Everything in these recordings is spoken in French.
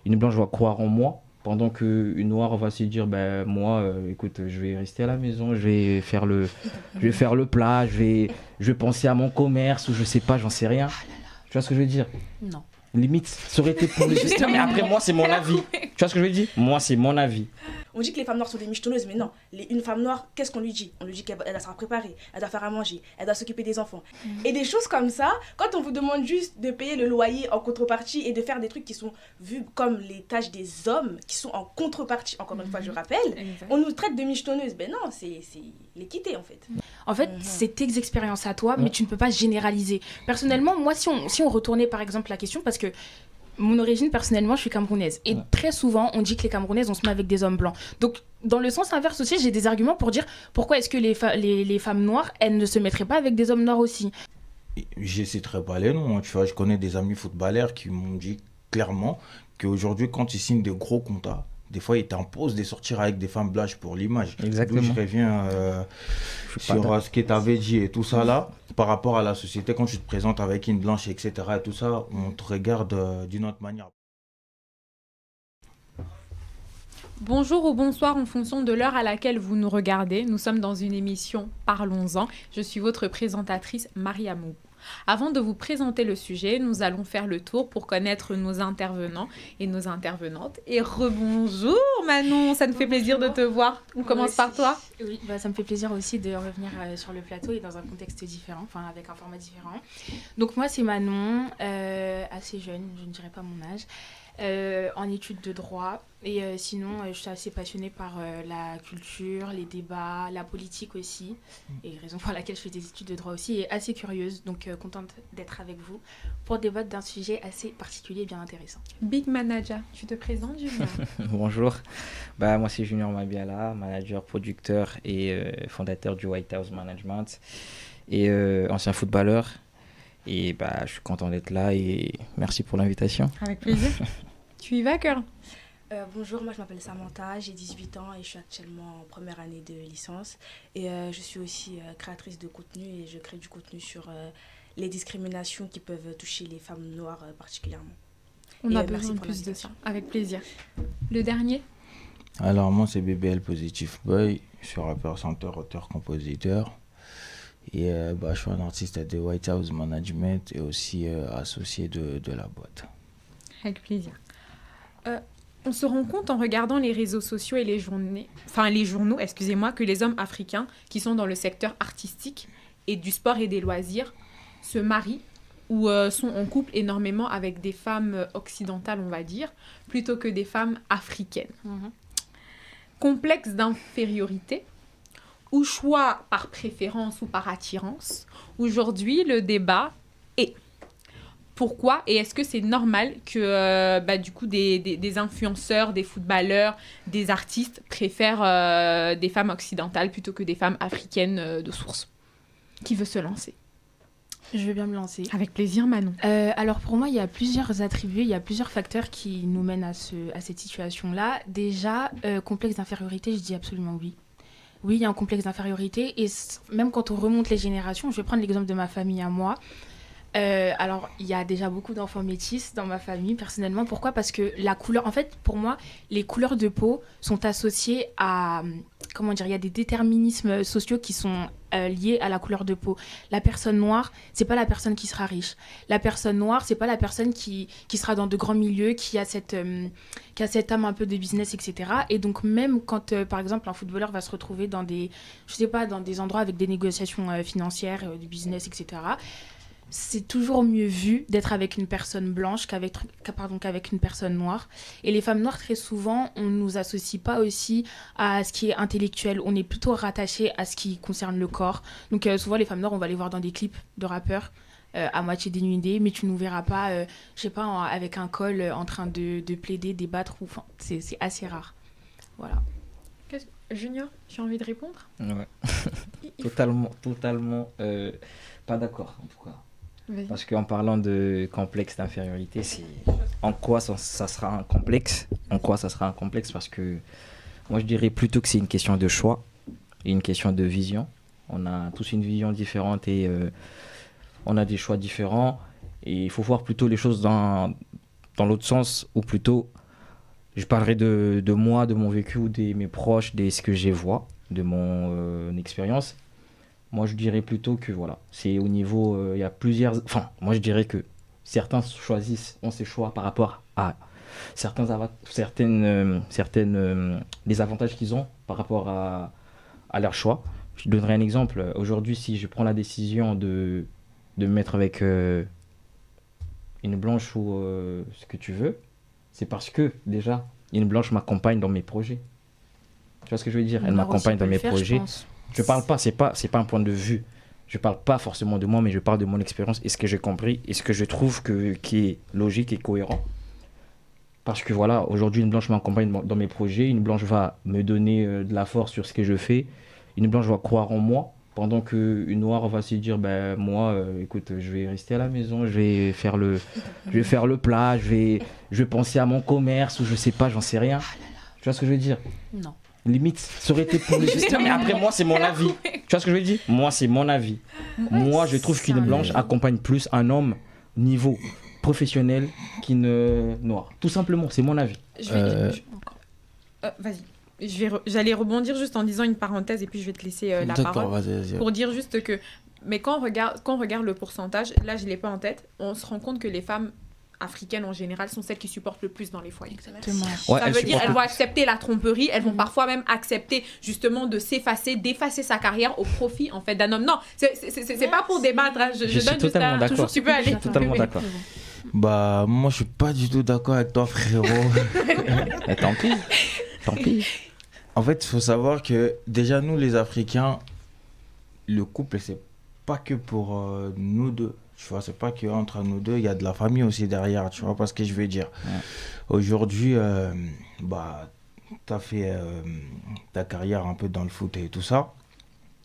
une blanche va croire en moi, pendant qu'une noire va se dire, ben moi, écoute, je vais rester à la maison, je vais faire le plat, je vais penser à mon commerce, ou je sais pas, j'en sais rien. Tu vois ce que je veux dire? Non. Limite, ça aurait été pour les... Non, mais après, moi, c'est mon avis. Tu vois ce que je veux dire? Moi, c'est mon avis. On dit que les femmes noires sont des michetonneuses, mais non. Une femme noire, qu'est-ce qu'on lui dit? On lui dit qu'elle doit se préparer, elle doit faire à manger, elle doit s'occuper des enfants. Et des choses comme ça, quand on vous demande juste de payer le loyer en contrepartie et de faire des trucs qui sont vus comme les tâches des hommes, qui sont en contrepartie, encore une fois, je rappelle, on nous traite de michetonneuses. Ben non, c'est l'équité, en fait. En fait, c'est tes expériences à toi, mais tu ne peux pas généraliser. Personnellement, moi, si on retournait par exemple la question, parce que mon origine, personnellement, je suis camerounaise. Et très souvent, on dit que les Camerounaises, on se met avec des hommes blancs. Donc, dans le sens inverse aussi, j'ai des arguments pour dire pourquoi est-ce que les femmes noires, elles ne se mettraient pas avec des hommes noirs aussi. Je ne citerai pas les noms, hein, tu vois, je connais des amis footballeurs qui m'ont dit clairement qu'aujourd'hui, quand ils signent de gros contrats, des fois, ils t'imposent de sortir avec des femmes blanches pour l'image. Exactement. D'où je reviens sur ce que tu avais dit et tout ça là, par rapport à la société, quand tu te présentes avec une blanche, etc. et tout ça, on te regarde d'une autre manière. Bonjour ou bonsoir en fonction de l'heure à laquelle vous nous regardez. Nous sommes dans une émission Parlons-en. Je suis votre présentatrice Marie Amou. Avant de vous présenter le sujet, nous allons faire le tour pour connaître nos intervenants et nos intervenantes. Et rebonjour Manon, ça nous fait plaisir de te voir. On commence par toi. Oui, ça me fait plaisir aussi de revenir sur le plateau et dans un contexte différent, enfin avec un format différent. Donc moi c'est Manon, assez jeune, je ne dirais pas mon âge. En études de droit et sinon je suis assez passionnée par la culture, les débats, la politique aussi et raison pour laquelle je fais des études de droit aussi et assez curieuse donc contente d'être avec vous pour débattre d'un sujet assez particulier et bien intéressant. Big Manager, tu te présentes Junior? Bonjour, moi c'est Junior Mabiala, manager, producteur et fondateur du White House Management et ancien footballeur. Et je suis content d'être là et merci pour l'invitation. Avec plaisir. Tu y vas, cœur? Bonjour, moi je m'appelle Samantha, j'ai 18 ans et je suis actuellement en première année de licence. Et je suis aussi créatrice de contenu et je crée du contenu sur les discriminations qui peuvent toucher les femmes noires particulièrement. On a besoin de plus de ça, avec plaisir. Le dernier? Alors moi c'est BBL Positive Boy, je suis rappeur, chanteur, auteur, compositeur. Et je suis un artiste de White House Management et aussi associé de la boîte. Avec plaisir. On se rend compte en regardant les réseaux sociaux et les journaux, que les hommes africains qui sont dans le secteur artistique et du sport et des loisirs se marient ou sont en couple énormément avec des femmes occidentales, on va dire, plutôt que des femmes africaines. Complexe d'infériorité ou choix par préférence ou par attirance. Aujourd'hui, le débat est pourquoi et est-ce que c'est normal que du coup des influenceurs, des footballeurs, des artistes préfèrent des femmes occidentales plutôt que des femmes africaines de source? Qui veut se lancer? Je vais bien me lancer. Avec plaisir, Manon. Alors pour moi, il y a plusieurs attributs, il y a plusieurs facteurs qui nous mènent à cette situation-là. Déjà, complexe d'infériorité, je dis absolument oui. Oui, il y a un complexe d'infériorité et même quand on remonte les générations, je vais prendre l'exemple de ma famille à moi. Alors, il y a déjà beaucoup d'enfants métis dans ma famille, personnellement. Pourquoi? Parce que la couleur... En fait, pour moi, les couleurs de peau sont associées à... Comment dire? Il y a des déterminismes sociaux qui sont liés à la couleur de peau. La personne noire, c'est pas la personne qui sera riche. La personne noire, c'est pas la personne qui sera dans de grands milieux, qui a cette âme un peu de business, etc. Et donc, même quand, par exemple, un footballeur va se retrouver dans des... Je sais pas, dans des endroits avec des négociations financières, du business, etc., c'est toujours mieux vu d'être avec une personne blanche qu'avec une personne noire. Et les femmes noires, très souvent, on ne nous associe pas aussi à ce qui est intellectuel. On est plutôt rattaché à ce qui concerne le corps. Donc souvent, les femmes noires, on va les voir dans des clips de rappeurs à moitié dénudés, mais tu ne nous verras pas, je sais pas, avec un col en train de plaider, débattre. C'est assez rare. Voilà. Junior, tu as envie de répondre? Ouais. Totalement pas d'accord, en tout cas. Vas-y. Parce qu'en parlant de complexe d'infériorité, c'est en quoi ça sera un complexe? En quoi ça sera un complexe? Parce que moi, je dirais plutôt que c'est une question de choix et une question de vision. On a tous une vision différente et on a des choix différents. Et il faut voir plutôt les choses dans l'autre sens, ou plutôt je parlerai de moi, de mon vécu, ou de mes proches, de ce que je vois, de mon expérience. Moi, je dirais plutôt que voilà, c'est au niveau, il y a plusieurs. Enfin, moi, je dirais que certains ont ces choix par rapport à les avantages qu'ils ont par rapport à leur choix. Je donnerai un exemple. Aujourd'hui, si je prends la décision de me mettre avec une blanche ou ce que tu veux, c'est parce que déjà, une blanche m'accompagne dans mes projets. Tu vois ce que je veux dire? Elle m'accompagne dans mes projets. Je parle pas, c'est pas un point de vue. Je parle pas forcément de moi, mais je parle de mon expérience et ce que j'ai compris et ce que je trouve qui est logique et cohérent. Parce que voilà, aujourd'hui, une blanche m'accompagne dans mes projets, une blanche va me donner de la force sur ce que je fais, une blanche va croire en moi, pendant qu'une noire va se dire, ben moi, écoute, je vais rester à la maison, je vais faire le plat, je vais penser à mon commerce ou je sais pas, j'en sais rien. Tu vois ce que je veux dire? Non. Limite, ça aurait été pour les... Mais après, moi, c'est mon avis. Tu vois ce que je veux dire? Moi, c'est mon avis. Moi, je trouve qu'une blanche accompagne plus un homme niveau professionnel qu'une noire. Tout simplement, c'est mon avis. Vas-y. J'allais rebondir juste en disant une parenthèse et puis je vais te laisser la parole. Vas-y. Pour dire juste que... Mais quand on regarde le pourcentage, là, je ne l'ai pas en tête, on se rend compte que les femmes africaines en général sont celles qui supportent le plus dans les foyers. Exactement. Ouais, ça veut dire qu'elles vont accepter la tromperie, elles vont parfois même accepter justement de d'effacer sa carrière au profit en fait d'un homme. Non, c'est pas pour débattre. Hein. Je suis donne totalement d'accord. Toujours, tu peux aller. Je suis totalement d'accord. Bah, moi, je suis pas du tout d'accord avec toi, frérot. Et tant pis. En fait, il faut savoir que déjà, nous, les Africains, le couple, c'est pas que pour nous deux. Tu vois, c'est pas qu'entre nous deux, il y a de la famille aussi derrière, tu vois pas ce que je veux dire. Ouais. Aujourd'hui, tu as fait ta carrière un peu dans le foot et tout ça.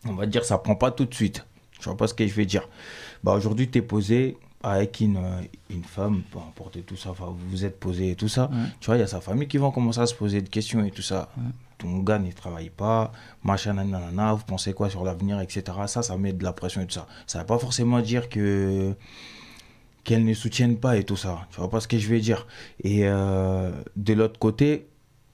On va dire, ça prend pas tout de suite. Tu vois pas ce que je veux dire. Bah, aujourd'hui, tu es posé avec une femme, peu importe et tout ça, enfin, vous vous êtes posé et tout ça. Ouais. Tu vois, il y a sa famille qui vont commencer à se poser des questions et tout ça. Ouais. Ton gars ne travaille pas, machin, nanana, vous pensez quoi sur l'avenir, etc. Ça met de la pression et tout ça. Ça ne veut pas forcément dire qu'elles ne soutiennent pas et tout ça. Tu vois pas ce que je veux dire. Et de l'autre côté,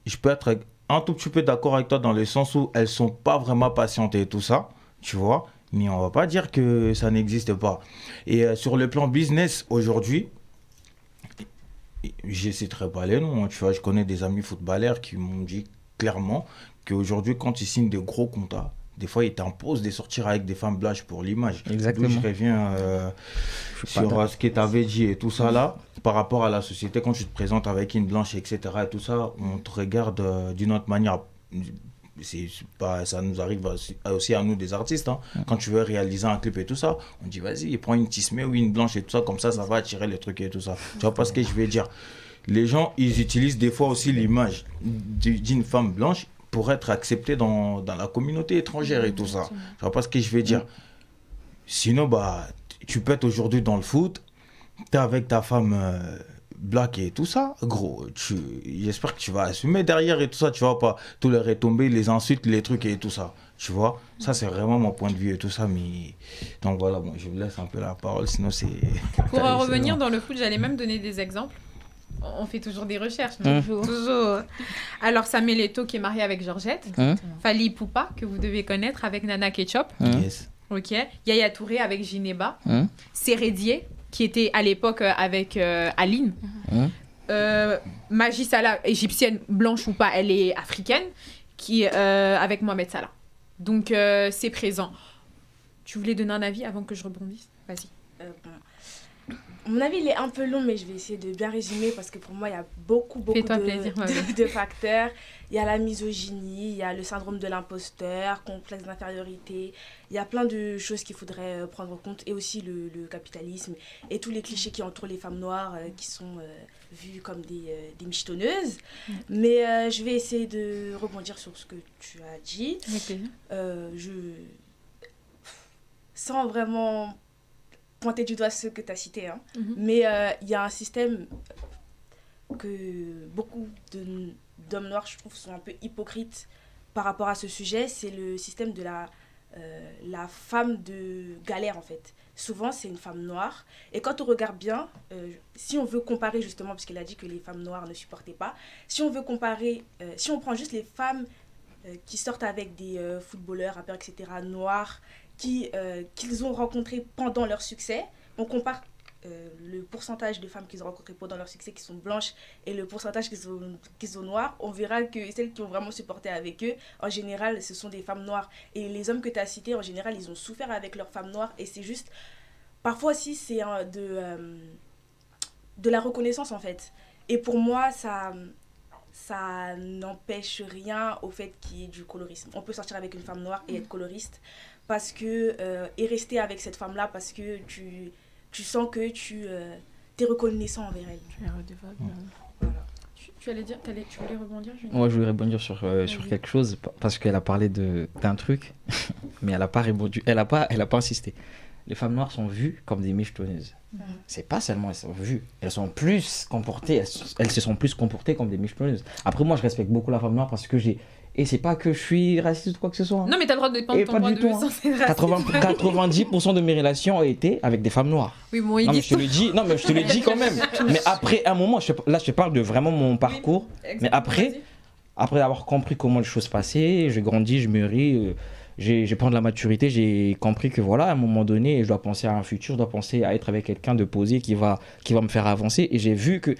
je peux être un tout petit peu d'accord avec toi dans le sens où elles ne sont pas vraiment patientes et tout ça, tu vois. Mais on ne va pas dire que ça n'existe pas. Et sur le plan business, aujourd'hui, je ne citerai pas les noms, tu vois, je connais des amis footballeurs qui m'ont dit clairement qu'aujourd'hui, quand ils signent des gros contrats, des fois, ils t'imposent de sortir avec des femmes blanches pour l'image. Exactement. D'où je reviens sur ce que tu avais dit et tout ça là, par rapport à la société, quand tu te présentes avec une blanche, etc. et tout ça, on te regarde d'une autre manière. Ça nous arrive aussi à nous des artistes. Hein. Quand tu veux réaliser un clip et tout ça, on dit vas-y, prends une tismée ou une blanche et tout ça, comme ça va attirer les trucs et tout ça. Tu vois pas ce que je veux dire? Les gens, ils utilisent des fois aussi l'image d'une femme blanche pour être acceptée dans la communauté étrangère et tout ça. Tu vois pas ce que je veux dire? Sinon, tu peux être aujourd'hui dans le foot, t'es avec ta femme black et tout ça, gros, j'espère que tu vas assumer derrière et tout ça, tu vois pas tous les retombées, les insultes, les trucs et tout ça, tu vois. Ça, c'est vraiment mon point de vue et tout ça, mais... Donc voilà, bon, je vous laisse un peu la parole, sinon c'est... Pour revenir dans le foot, j'allais même donner des exemples. On fait toujours des recherches, toujours. Alors, Samuel Eto'o qui est marié avec Georgette, Fally Ipupa, que vous devez connaître, avec Nana Ketchup. Yes. Ok. Yaya Touré avec Gineba. Sérédier, qui était à l'époque avec Aline. Magie Salah, égyptienne, blanche ou pas, elle est africaine, qui avec Mohamed Salah. Donc, c'est présent. Tu voulais donner un avis avant que je rebondisse? Vas-y. Mon avis, il est un peu long, mais je vais essayer de bien résumer parce que pour moi, il y a beaucoup de facteurs. Il y a la misogynie, il y a le syndrome de l'imposteur, complexe d'infériorité. Il y a plein de choses qu'il faudrait prendre en compte. Et aussi le capitalisme et tous les clichés qui entourent les femmes noires qui sont vues comme des michetonneuses. Mais je vais essayer de rebondir sur ce que tu as dit. Sans vraiment... pointer du doigt ceux que tu as cités, hein. Mais il y a un système que beaucoup d'hommes noirs, je trouve, sont un peu hypocrites par rapport à ce sujet, c'est le système de la la femme de galère, en fait. Souvent, c'est une femme noire. Et quand on regarde bien, si on veut comparer justement, parce qu'elle a dit que les femmes noires ne supportaient pas, si on veut comparer, si on prend juste les femmes qui sortent avec des footballeurs, rappeurs, etc., noirs, qu'ils ont rencontrés pendant leur succès, on compare le pourcentage de femmes qu'ils ont rencontrées pendant leur succès qui sont blanches et le pourcentage qui sont noires, on verra que celles qui ont vraiment supporté avec eux, en général, ce sont des femmes noires. Et les hommes que tu as cités, en général, ils ont souffert avec leurs femmes noires. Et c'est juste... Parfois aussi, c'est de la reconnaissance, en fait. Et pour moi, ça n'empêche rien au fait qu'il y ait du colorisme. On peut sortir avec une femme noire et être coloriste et rester avec cette femme-là parce que tu sens que tu es reconnaissant envers elle. Tu es redevable. Voilà. Tu voulais rebondir, Julien? Moi, je voulais rebondir sur quelque chose parce qu'elle a parlé d'un truc, mais elle n'a pas répondu, elle a pas insisté. Les femmes noires sont vues comme des michetonneuses. C'est pas seulement elles sont vues, elles sont plus comportées, elles se sont plus comportées comme des michetonneuses. Après, moi, je respecte beaucoup la femme noire parce que et c'est pas que je suis raciste ou quoi que ce soit. Hein. Non, mais t'as le droit de défendre ton droit de sentir raciste. 90% de mes relations ont été avec des femmes noires. Oui, bon, non, mais je te le dis, quand même. Mais après un moment, là, je te parle de vraiment mon parcours. Oui, mais après avoir compris comment les choses passaient, j'ai grandi, je mûris, j'ai pris de la maturité, j'ai compris que voilà, à un moment donné, je dois penser à un futur, je dois penser à être avec quelqu'un de posé qui va me faire avancer. Et j'ai vu que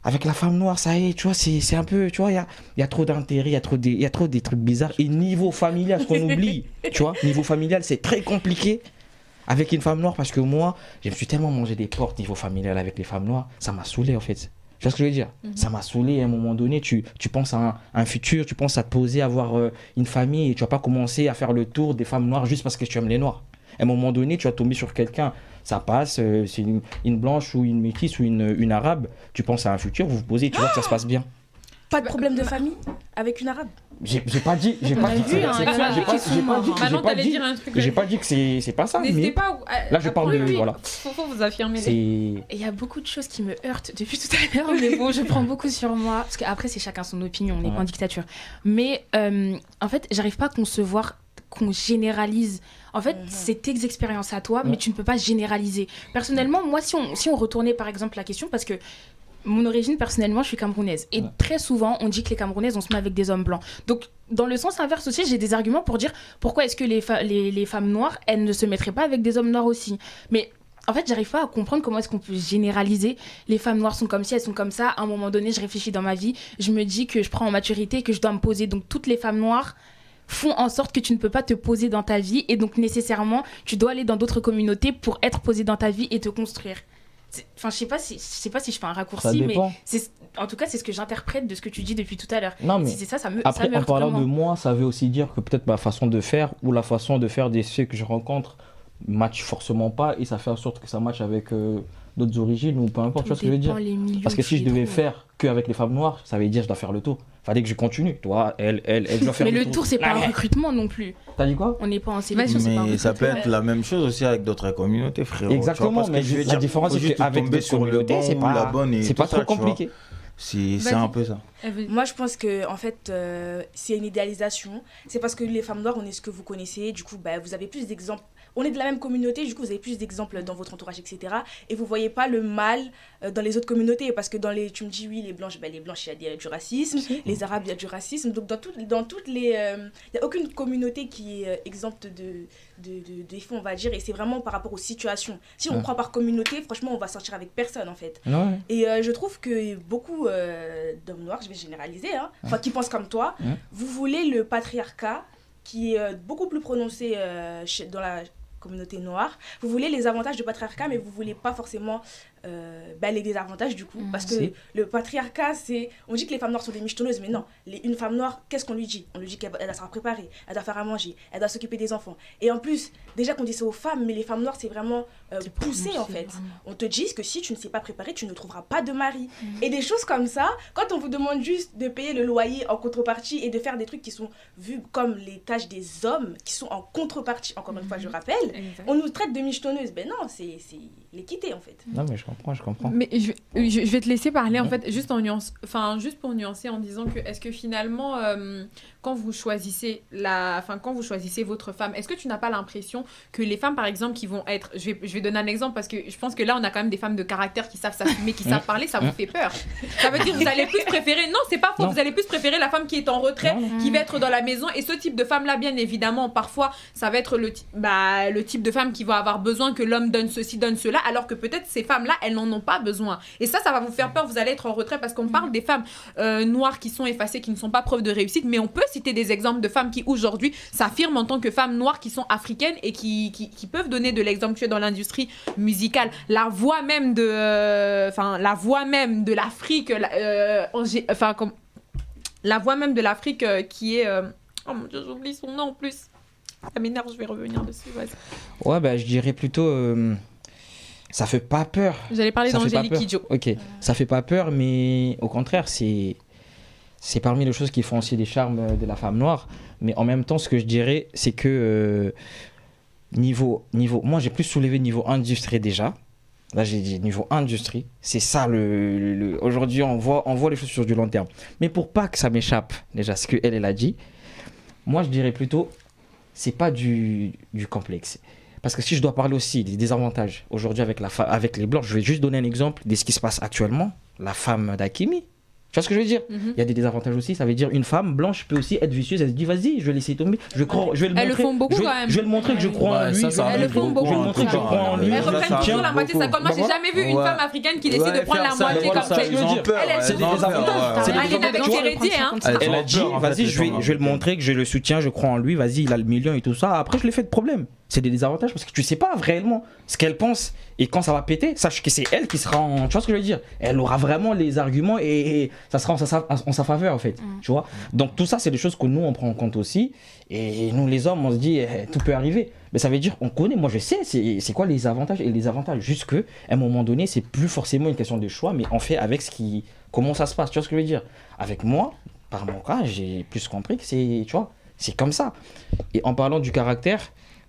avec la femme noire, ça y est, tu vois, c'est un peu, tu vois, il y a trop d'intérêt, il y a trop des trucs bizarres. Et niveau familial, ce qu'on oublie, tu vois, niveau familial, c'est très compliqué avec une femme noire parce que moi, je me suis tellement mangé des portes niveau familial avec les femmes noires, ça m'a saoulé en fait. Tu vois ce que je veux dire? Ça m'a saoulé à un moment donné, tu penses à un futur, tu penses à te poser, avoir une famille et tu vas pas commencer à faire le tour des femmes noires juste parce que tu aimes les noirs. À un moment donné, tu vas tomber sur quelqu'un, ça passe, c'est une blanche ou une métisse ou une arabe, tu penses à un futur, vous vous posez, tu vois que ça se passe bien. Pas de problème de famille avec une arabe? J'ai pas dit que c'est pas ça. N'hésitez pas. Là, je parle de voilà. Faut vous affirmer. Il y a beaucoup de choses qui me heurtent depuis tout à l'heure, mais bon, je prends beaucoup sur moi parce qu'après c'est chacun son opinion, on n'est pas en dictature. Mais en fait, j'arrive pas à concevoir qu'on généralise. En fait, c'est tes expériences à toi, mais tu ne peux pas généraliser. Personnellement, moi, si on retournait par exemple la question, parce que mon origine, personnellement, je suis camerounaise. Et très souvent, on dit que les Camerounaises, on se met avec des hommes blancs. Donc, dans le sens inverse aussi, j'ai des arguments pour dire pourquoi est-ce que les femmes noires, elles ne se mettraient pas avec des hommes noirs aussi. Mais en fait, j'arrive pas à comprendre comment est-ce qu'on peut généraliser. Les femmes noires sont comme ci, elles sont comme ça. À un moment donné, je réfléchis dans ma vie, je me dis que je prends en maturité, que je dois me poser. Donc, toutes les femmes noires font en sorte que tu ne peux pas te poser dans ta vie. Et donc, nécessairement, tu dois aller dans d'autres communautés pour être posé dans ta vie et te construire. Enfin, je sais pas si je fais un raccourci, mais en tout cas, c'est ce que j'interprète de ce que tu dis depuis tout à l'heure. Non, mais si c'est ça me après, en parlant vraiment. de moi, ça veut aussi dire que peut-être ma façon de faire ou la façon de faire des ceux que je rencontre match forcément pas et ça fait en sorte que ça matche avec d'autres origines ou peu importe, tu vois ce que je veux dire. Parce que si je devais faire qu'avec les femmes noires, ça veut dire que je dois faire le tour. Fallait que je continue, toi, elle doit faire mais le tour. Mais le tour, c'est pas un recrutement non plus. T'as dit quoi? On n'est pas en sélection, c'est pas un Mais ça peut être la même chose aussi avec d'autres communautés, frérot. Exactement, mais la différence c'est qu'avec d'autres communautés, c'est pas trop compliqué. C'est un peu ça. Moi, je pense que en fait, c'est une idéalisation. C'est parce que les femmes noires, on est ce que vous connaissez. Du coup, vous avez plus d'exemples. On est de la même communauté, du coup, vous avez plus d'exemples dans votre entourage, etc. Et vous voyez pas le mal dans les autres communautés. Parce que tu me dis, oui, les blanches, il y a du racisme. Les arabes, il y a du racisme. Donc, dans toutes les... Il n'y a aucune communauté qui est exempte de défauts, on va dire. Et c'est vraiment par rapport aux situations. Si on prend par communauté, franchement, on va sortir avec personne, en fait. Ouais. Et je trouve que beaucoup d'hommes noirs, je vais généraliser, qui pensent comme toi, vous voulez le patriarcat qui est beaucoup plus prononcé dans la communauté noire. Vous voulez les avantages du patriarcat, mais vous voulez pas forcément les désavantages du coup. Parce que le patriarcat, on dit que les femmes noires sont des michetonneuses, mais non. Une femme noire, qu'est-ce qu'on lui dit? On lui dit qu'elle doit se préparer, elle doit faire à manger, elle doit s'occuper des enfants. Et en plus, déjà qu'on dit ça aux femmes, mais les femmes noires, c'est vraiment poussé en fait. Vraiment. On te dit que si tu ne sais pas préparer, tu ne trouveras pas de mari. Et des choses comme ça, quand on vous demande juste de payer le loyer en contrepartie et de faire des trucs qui sont vus comme les tâches des hommes, qui sont en contrepartie, encore une fois je rappelle, on nous traite de michetonneuses. Ben non, c'est l'équité en fait. Non mais je Je comprends. Mais je vais te laisser parler en fait, juste pour nuancer en disant que est-ce que finalement quand vous choisissez votre femme, est-ce que tu n'as pas l'impression que les femmes par exemple qui vont être, je vais donner un exemple parce que je pense que là on a quand même des femmes de caractère qui savent s'assumer, qui savent parler, ça vous fait peur. Ça veut dire que vous allez plus préférer, non c'est pas faux, vous allez plus préférer la femme qui est en retrait, qui va être dans la maison, et ce type de femme là bien évidemment parfois ça va être le type de femme qui va avoir besoin que l'homme donne ceci, donne cela, alors que peut-être ces femmes là elles n'en ont pas besoin, et ça va vous faire peur, vous allez être en retrait parce qu'on parle des femmes noires qui sont effacées, qui ne sont pas preuve de réussite, mais on peut citer des exemples de femmes qui aujourd'hui s'affirment en tant que femmes noires qui sont africaines et qui peuvent donner de l'exemple. Tu es dans l'industrie musicale, la voix même de l'Afrique, la voix même de l'Afrique qui est oh mon Dieu, j'oublie son nom en plus, ça m'énerve, je vais revenir dessus, vas-y. Ouais, je dirais plutôt ça fait pas peur. J'allais parler d'Angélique Kidjo. Ok, ça fait pas peur, mais au contraire, c'est parmi les choses qui font aussi les charmes de la femme noire. Mais en même temps, ce que je dirais, c'est que niveau, moi j'ai plus soulevé niveau industrie déjà. Là, j'ai dit niveau industrie. C'est ça aujourd'hui, on voit les choses sur du long terme. Mais pour pas que ça m'échappe, déjà, ce qu'elle a dit, moi je dirais plutôt, c'est pas du complexe. Parce que si je dois parler aussi des désavantages aujourd'hui avec les blancs, je vais juste donner un exemple de ce qui se passe actuellement. La femme d'Hakimi. Tu vois ce que je veux dire? Il y a des désavantages aussi. Ça veut dire une femme blanche peut aussi être vicieuse. Elle se dit vas-y, je vais laisser tomber. Je vais le montrer. Le font beaucoup quand même. Je vais le montrer que je crois en lui. Elles le font beaucoup. Je vais le montrer que je crois en lui. Elles reprennent toujours la moitié. Moi, j'ai jamais vu une femme africaine qui décide de prendre la moitié comme ça. C'est des désavantages. Elle est avec Kérédie, hein. Elle a dit vas-y, je vais le montrer que je le soutiens, je crois en lui. Vas-y, il a le million et tout ça. Après, je l'ai fait de problème. C'est des désavantages parce que tu sais pas réellement ce qu'elle pense, et quand ça va péter, sache que c'est elle qui sera en... Tu vois ce que je veux dire? Elle aura vraiment les arguments et ça sera en sa faveur en fait, tu vois. Donc tout ça c'est des choses que nous on prend en compte aussi, et nous les hommes on se dit tout peut arriver, mais ça veut dire on connaît, moi je sais c'est quoi les avantages et les avantages, juste que à un moment donné c'est plus forcément une question de choix, mais on fait avec comment ça se passe, tu vois ce que je veux dire. Avec moi, par mon cas, j'ai plus compris que c'est, tu vois, c'est comme ça. Et en parlant du caractère,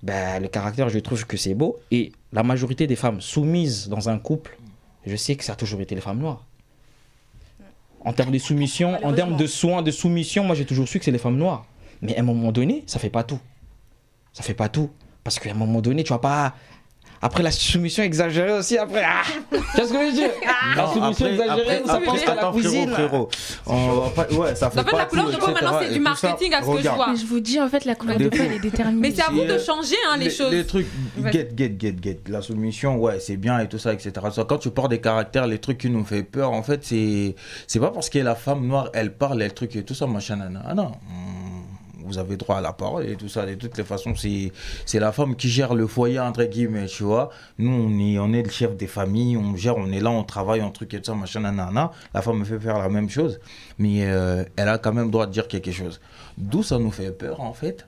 le caractère, je trouve que c'est beau. Et la majorité des femmes soumises dans un couple, je sais que ça a toujours été les femmes noires. En termes de soumission, en termes de soins, de soumission, moi j'ai toujours su que c'est les femmes noires. Mais à un moment donné, ça fait pas tout. Ça fait pas tout. Parce qu'à un moment donné, tu vas pas... Après la soumission exagérée aussi, après... tu vois ce que je veux dire? La soumission exagérée, ça pense à la cuisine. Frérot. Ouais, ça fait pas la couleur de peau, maintenant c'est du marketing à ce que je vois. Mais je vous dis, en fait, la couleur de peau, elle est déterminée. Mais c'est à vous de changer les choses. Les trucs, get. La soumission, ouais, c'est bien et tout ça, etc. Quand tu portes des caractères, les trucs qui nous fait peur, en fait, c'est pas parce que la femme noire, elle parle, les trucs et tout ça, machin, nana. Ah non. Vous avez droit à la parole et tout ça. De toutes les façons, c'est la femme qui gère le foyer, entre guillemets, tu vois. Nous, on est le chef des familles, on gère, on est là, on travaille, un truc et tout ça, machin, nanana. La femme me fait faire la même chose, mais elle a quand même droit de dire quelque chose. D'où ça nous fait peur, en fait.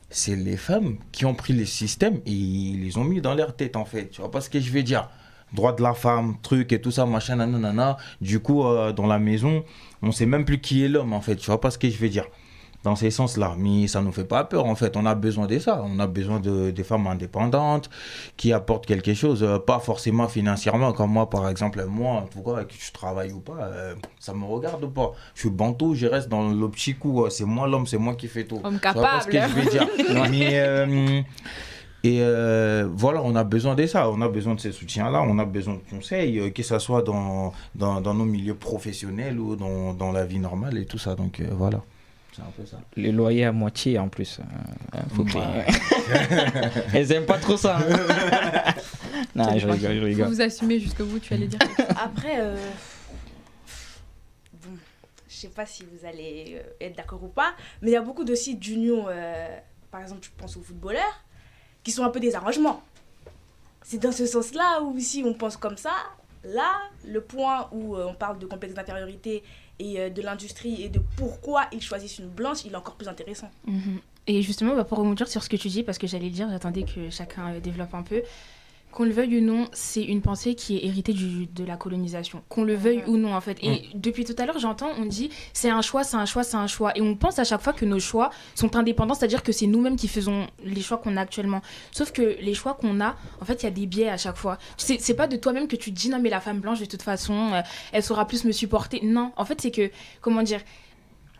C'est les femmes qui ont pris les systèmes et ils les ont mis dans leur tête, en fait. Tu vois pas ce que je vais dire? Droit de la femme, truc et tout ça, machin, nanana. Du coup, dans la maison, on sait même plus qui est l'homme, en fait. Tu vois pas ce que je vais dire? Dans ces sens-là, mais ça ne nous fait pas peur en fait, on a besoin de ça, on a besoin des femmes indépendantes qui apportent quelque chose, pas forcément financièrement, comme moi par exemple, moi en tout cas, que je travaille ou pas, ça me regarde pas, je suis bantou, je reste dans l'optique où c'est moi l'homme, c'est moi qui fais tout. Homme capable. Ce que je vais dire. Voilà, on a besoin de ça, on a besoin de ces soutiens-là, on a besoin de conseils, que ce soit dans nos milieux professionnels ou dans la vie normale et tout ça, donc voilà. C'est un peu ça. Le loyer à moitié en plus. Faut que... Elles aiment pas trop ça. Non, je rigole. Vous assumez jusqu'au bout, tu allais dire quelque chose. Après, bon, je sais pas si vous allez être d'accord ou pas, mais il y a beaucoup aussi d'unions, par exemple, je pense aux footballeurs, qui sont un peu des arrangements. C'est dans ce sens-là où si on pense comme ça, là, le point où on parle de complexe d'infériorité et de l'industrie et de pourquoi ils choisissent une blanche, il est encore plus intéressant. Et justement, pour rebondir sur ce que tu dis, parce que j'allais dire, j'attendais que chacun développe un peu, Qu'on le veuille ou non, c'est une pensée qui est héritée de la colonisation. Qu'on le veuille ou non, en fait. Et depuis tout à l'heure, j'entends, on dit, c'est un choix, c'est un choix, c'est un choix. Et on pense à chaque fois que nos choix sont indépendants, c'est-à-dire que c'est nous-mêmes qui faisons les choix qu'on a actuellement. Sauf que les choix qu'on a, en fait, il y a des biais à chaque fois. C'est pas de toi-même que tu te dis, non, mais la femme blanche, de toute façon, elle saura plus me supporter. Non, en fait, c'est que, comment dire...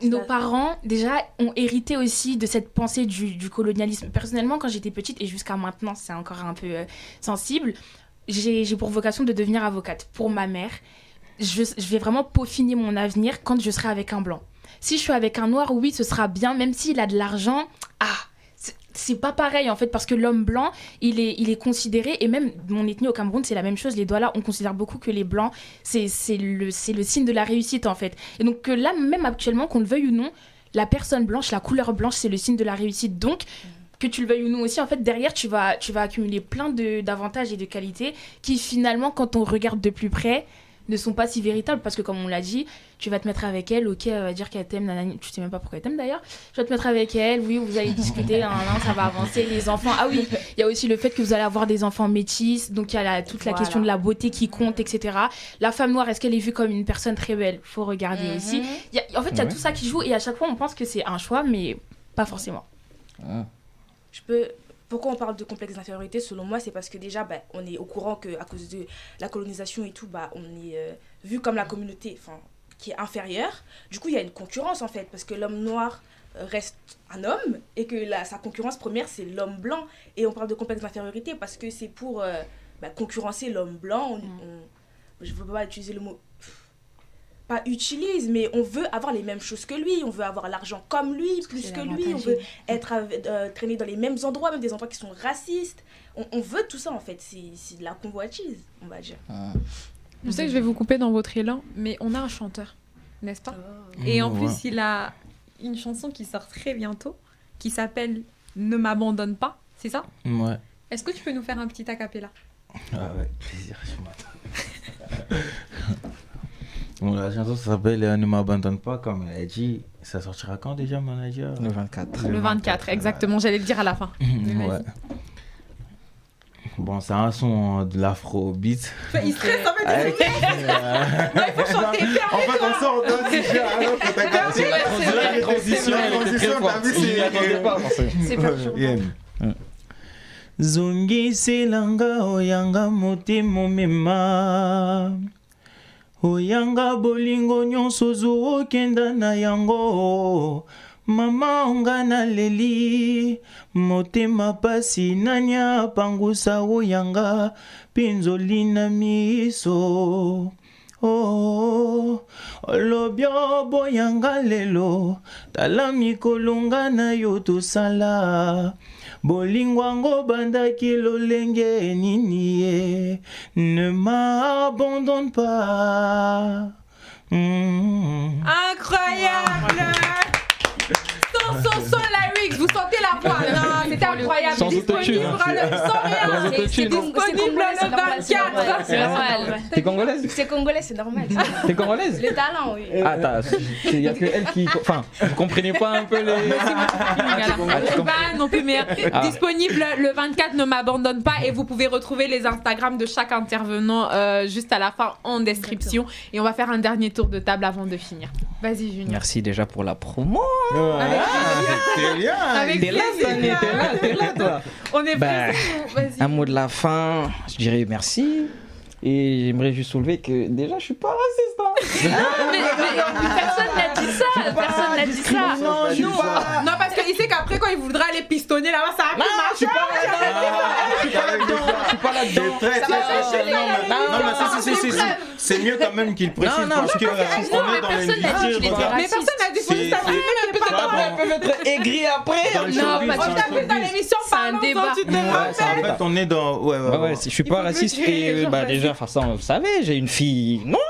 Nos parents, déjà, ont hérité aussi de cette pensée du colonialisme. Personnellement, quand j'étais petite, et jusqu'à maintenant, c'est encore un peu sensible, j'ai pour vocation de devenir avocate. Pour ma mère, je vais vraiment peaufiner mon avenir quand je serai avec un blanc. Si je suis avec un noir, oui, ce sera bien, même s'il a de l'argent. C'est pas pareil, en fait, parce que l'homme blanc, il est considéré, et même mon ethnie au Cameroun, c'est la même chose, les Douala, on considère beaucoup que les blancs, c'est le signe de la réussite, en fait. Et donc là, même actuellement, qu'on le veuille ou non, la personne blanche, la couleur blanche, c'est le signe de la réussite. Donc, que tu le veuilles ou non aussi, en fait, derrière, tu vas accumuler plein d'avantages et de qualités qui, finalement, quand on regarde de plus près, ne sont pas si véritables, parce que comme on l'a dit, tu vas te mettre avec elle, ok, elle va dire qu'elle t'aime, nanani, tu sais même pas pourquoi elle t'aime d'ailleurs, tu vas te mettre avec elle, oui, vous allez discuter, ça va avancer, les enfants, ah oui, il y a aussi le fait que vous allez avoir des enfants métis, donc il y a toute la question de la beauté qui compte, etc. La femme noire, est-ce qu'elle est vue comme une personne très belle? Faut regarder aussi. En fait, il y a tout ça qui joue, et à chaque fois, on pense que c'est un choix, mais pas forcément. Pourquoi on parle de complexe d'infériorité? Selon moi, c'est parce que déjà, on est au courant qu'à cause de la colonisation et tout, on est vu comme la communauté qui est inférieure. Du coup, il y a une concurrence, en fait, parce que l'homme noir reste un homme et que sa concurrence première, c'est l'homme blanc. Et on parle de complexe d'infériorité parce que c'est pour concurrencer l'homme blanc. Je ne veux pas utiliser le mot... Pas utilise, mais on veut avoir les mêmes choses que lui, on veut avoir l'argent comme lui, plus que lui, on veut traîner dans les mêmes endroits, même des endroits qui sont racistes. On veut tout ça, en fait, c'est de la convoitise, on va dire. Je sais que je vais vous couper dans votre élan, mais on a un chanteur, n'est-ce pas? Et en plus, il a une chanson qui sort très bientôt, qui s'appelle « Ne m'abandonne pas », c'est ça? Ouais. Est-ce que tu peux nous faire un petit acapella? Ah ouais, plaisir, je m'attends. Bon, la chanson s'appelle Ne m'abandonne pas, comme elle a dit. Ça sortira quand déjà, manager? Le 24. Le 24, exactement, j'allais le dire à la fin. Ouais. Bon, c'est un son de l'afrobeat. Il stresse, en fait, il faut chanter. En fait, on sort d'un sujet à l'autre. C'est la transition, c'est perturbant. Zongiselanga oyanga motema mema. Oyanga bolingo nyonso zokenda na yango. Mama onga na leli motema pasi nanya pangusa oyanga pinzoli na miso. Oh, olobyo boyanga lelo tala mikolo na yo tosala. Bolingwango bandaki lolenge nini ye. Ne m'abandonne pas. Incroyable! Sans lyrics, vous sentez la voix? Non, c'était incroyable. Sans autotune. Sans rien. C'est disponible le 24. C'est normal. T'es congolaise? C'est congolais, c'est normal. T'es congolaise? Le talent, oui. Ah, il n'y a que elle qui... Enfin, vous comprenez pas un peu les... Pas non plus, mais disponible le 24, ne m'abandonne pas. Et vous pouvez retrouver les Instagram de chaque intervenant juste à la fin en description. Et on va faire un dernier tour de table avant de finir. Vas-y, Junior. Merci déjà pour la promo. C'était bien. T'es là, toi. On est prêts. Un mot de la fin, je dirais merci. Et j'aimerais juste soulever que déjà, je suis pas raciste. Mais personne n'a dit ça. Personne n'a dit ça. Non, parce qu'il sait qu'après, quand il voudra aller pistonner là-bas, ça va plus marcher. Je suis pas là-dedans. Non, mais c'est mieux quand même qu'il précise parce que on est dans l'individu. Mais personne n'a dit que ça. Ils peuvent être aigris après. Non, parce que t'as vu dans l'émission, c'est un débat. En fait, on est dans... Ouais, je suis pas raciste. Et déjà, vous savez, j'ai une fille noire.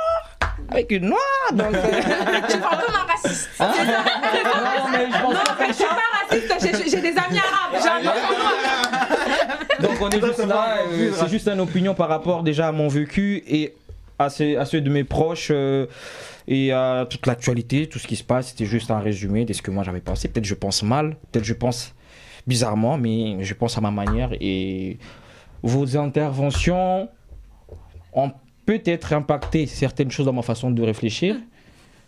Avec une noire, donc... Tu parles comme un raciste. Non, mais je suis pas raciste, j'ai des amis arabes, j'ai un enfant noir. Donc on est juste là, c'est juste une opinion par rapport déjà à mon vécu et à ceux de mes proches et à toute l'actualité, tout ce qui se passe. C'était juste un résumé de ce que moi j'avais pensé. Peut-être je pense mal, peut-être je pense bizarrement, mais je pense à ma manière et vos interventions ont peut-être impacté certaines choses dans ma façon de réfléchir,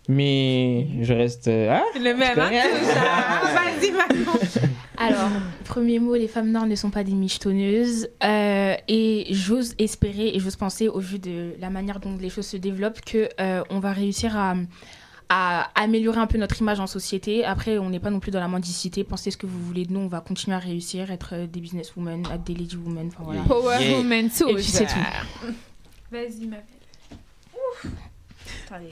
mais je reste... Le même, hein, tout ça. Vas-y, maintenant. Alors, premier mot, les femmes noires ne sont pas des michetonneuses. Et j'ose espérer et j'ose penser, au vu de la manière dont les choses se développent, qu'on va réussir à améliorer un peu notre image en société. Après, on n'est pas non plus dans la mendicité. Pensez ce que vous voulez de nous, on va continuer à réussir, être des businesswomen, être des lady women. Enfin, voilà. Power woman, tout. Et puis, c'est tout. Vas-y, ma belle. Attendez,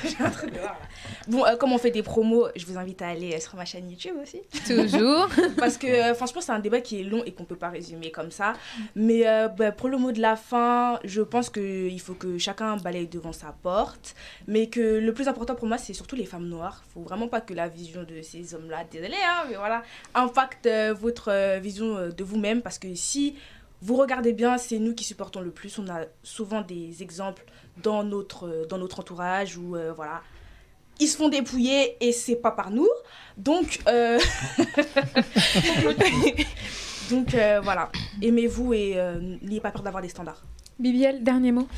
j'ai un truc de voir là. Bon, comme on fait des promos, je vous invite à aller sur ma chaîne YouTube aussi. Toujours. Parce que franchement, c'est un débat qui est long et qu'on ne peut pas résumer comme ça. Mais pour le mot de la fin, je pense qu'il faut que chacun balaye devant sa porte. Mais que le plus important pour moi, c'est surtout les femmes noires. Il ne faut vraiment pas que la vision de ces hommes-là, désolé, hein, mais voilà, impacte votre vision de vous-même. Parce que si vous regardez bien, c'est nous qui supportons le plus. On a souvent des exemples dans notre entourage où voilà, ils se font dépouiller et c'est pas par nous. Donc voilà, aimez-vous et n'ayez pas peur d'avoir des standards. Bibiel, dernier mot.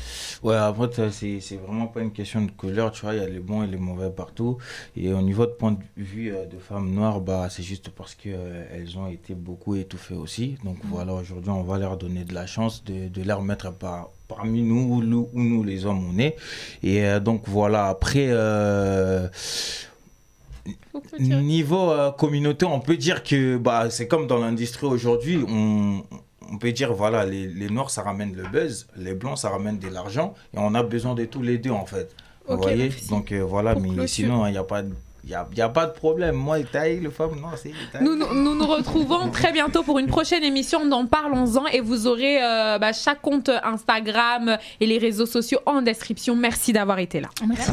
Ouais, après, c'est vraiment pas une question de couleur, tu vois, il y a les bons et les mauvais partout. Et au niveau de point de vue de femmes noires, bah, c'est juste parce qu'elles ont été beaucoup étouffées aussi. Donc voilà, aujourd'hui, on va leur donner de la chance de les remettre parmi nous, où nous, les hommes, on est. Et donc voilà, après... niveau communauté, on peut dire que bah, c'est comme dans l'industrie aujourd'hui, on peut dire voilà, les noirs ça ramène le buzz, les blancs ça ramène de l'argent et on a besoin de tous les deux en fait. Vous voyez, donc voilà, mais clôture. Sinon il n'y a pas de problème. Moi, taille, les femmes, non, c'est taille. Nous retrouvons très bientôt pour une prochaine émission d'En Parlons-en et vous aurez chaque compte Instagram et les réseaux sociaux en description. Merci d'avoir été là. Merci.